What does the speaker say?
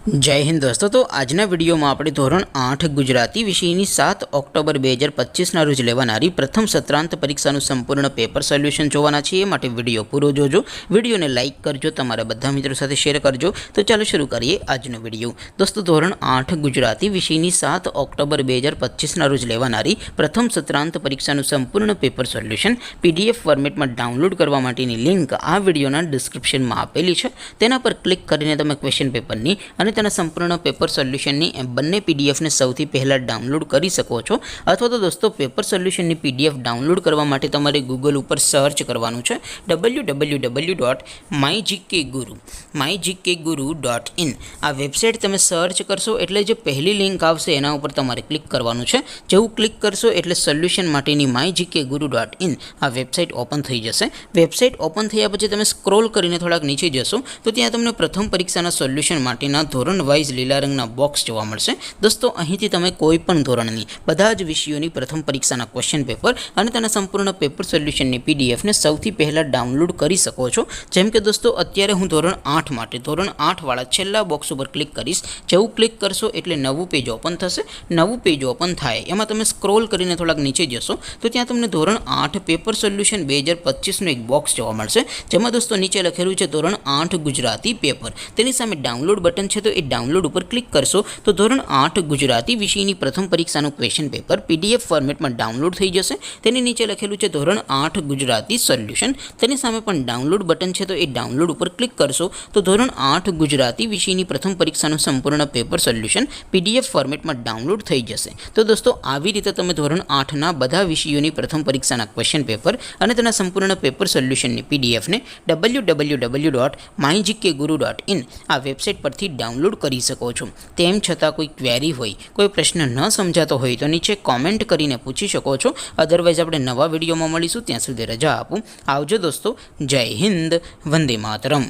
जय हिंद दोस्तों। तो आजना विडियो में આપણે ધોરણ 8 ગુજરાતી વિષયની 7 ઓક્ટોબર 2025 ના રોજ લેવાનારી પ્રથમ સત્રાંત પરીક્ષાનું સંપૂર્ણ પેપર સોલ્યુશન જોવાના છીએ। માટે વિડિયો પૂરો જોજો, વિડિયોને લાઈક કરજો, તમારા બધા મિત્રો સાથે શેર કરજો। તો ચાલો શરૂ કરીએ આજનો વિડિયો। દોસ્તો ધોરણ 8 ગુજરાતી વિષયની 7 ઓક્ટોબર 2025 ના રોજ લેવાનારી પ્રથમ સત્રાંત પરીક્ષાનું સંપૂર્ણ પેપર સોલ્યુશન પીડીએફ ફોર્મેટમાં ડાઉનલોડ કરવા માટેની લિંક આ વિડિયોના ડિસ્ક્રિપ્શનમાં આપેલી છે। તેના પર ક્લિક કરીને તમે ક્વેશ્ચન પેપરની અને તેના સંપૂર્ણ પેપર સોલ્યુશનની બંને પીડીએફને સૌથી પહેલાં ડાઉનલોડ કરી શકો છો। અથવા તો દોસ્તો પેપર સોલ્યુશનની પીડીએફ ડાઉનલોડ કરવા માટે તમારે ગૂગલ ઉપર સર્ચ કરવાનું છે www.mygkguru.in। આ વેબસાઇટ તમે સર્ચ કરશો એટલે જે પહેલી લિંક આવશે એના ઉપર તમારે ક્લિક કરવાનું છે। જેવું ક્લિક કરશો એટલે સોલ્યુશન માટેની mygkguru.in આ વેબસાઇટ ઓપન થઈ જશે। વેબસાઇટ ઓપન થયા પછી તમે સ્ક્રોલ કરીને થોડાક નીચે જશો તો ત્યાં તમને પ્રથમ પરીક્ષાના સોલ્યુશન માટેના ધોરણ વાઇઝ લીલા રંગના બોક્સ જોવા મળશે। દોસ્તો અહીંથી તમે કોઈ પણ ધોરણની બધા જ વિષયોની પ્રથમ પરીક્ષાના ક્વેશ્ચન પેપર અને તેના સંપૂર્ણ પેપર સોલ્યુશનની પીડીએફને સૌથી પહેલાં ડાઉનલોડ કરી શકો છો। જેમ કે દોસ્તો અત્યારે હું ધોરણ 8 માટે ધોરણ 8 વાળા છેલ્લા બોક્સ ઉપર ક્લિક કરીશ। જેવું ક્લિક કરશો એટલે નવું પેજ ઓપન થશે। નવું પેજ ઓપન થાય એમાં તમે સ્ક્રોલ કરીને થોડાક નીચે જશો તો ત્યાં તમને ધોરણ 8 પેપર સોલ્યુશન 2025નું એક બોક્સ જોવા મળશે। જેમાં દોસ્તો નીચે લખેલું છે ધોરણ 8 ગુજરાતી પેપર, તેની સામે ડાઉનલોડ બટન છે। તો એ ડાઉનલોડ ઉપર ક્લિક કરશો તો ધોરણ 8 ગુજરાતી વિષયની પ્રથમ પરીક્ષાનું ક્વેશ્ચન પેપર પીડીએફ ફોર્મેટમાં ડાઉનલોડ થઈ જશે। તેની નીચે લખેલું છે ધોરણ 8 ગુજરાતી સોલ્યુશન, તેની સામે પણ ડાઉનલોડ બટન છે। તો એ ડાઉનલોડ ઉપર ક્લિક કરશો તો ધોરણ 8 ગુજરાતી વિષયની પ્રથમ પરીક્ષાનું સંપૂર્ણ પેપર સોલ્યુશન પીડીએફ ફોર્મેટમાં ડાઉનલોડ થઈ જશે। તો દોસ્તો આવી રીતે તમે ધોરણ 8ના બધા વિષયોની પ્રથમ પરીક્ષાના ક્વેશ્ચન પેપર અને તેના સંપૂર્ણ પેપર સોલ્યુશનની પીડીએફને www.mygkguru.in આ વેબસાઇટ પરથી ડાઉનલોડ કરી શકો છો। તેમ છતાં કોઈ ક્વેરી હોય, કોઈ પ્રશ્ન ન સમજાતો હોય તો નીચે કોમેન્ટ કરીને પૂછી શકો છો। અધરવાઇઝ આપણે નવા વિડીયોમાં મળીશું, ત્યાં સુધી રજા આપું। આવજો દોસ્તો, જય હિન્દ, વંદે માતરમ।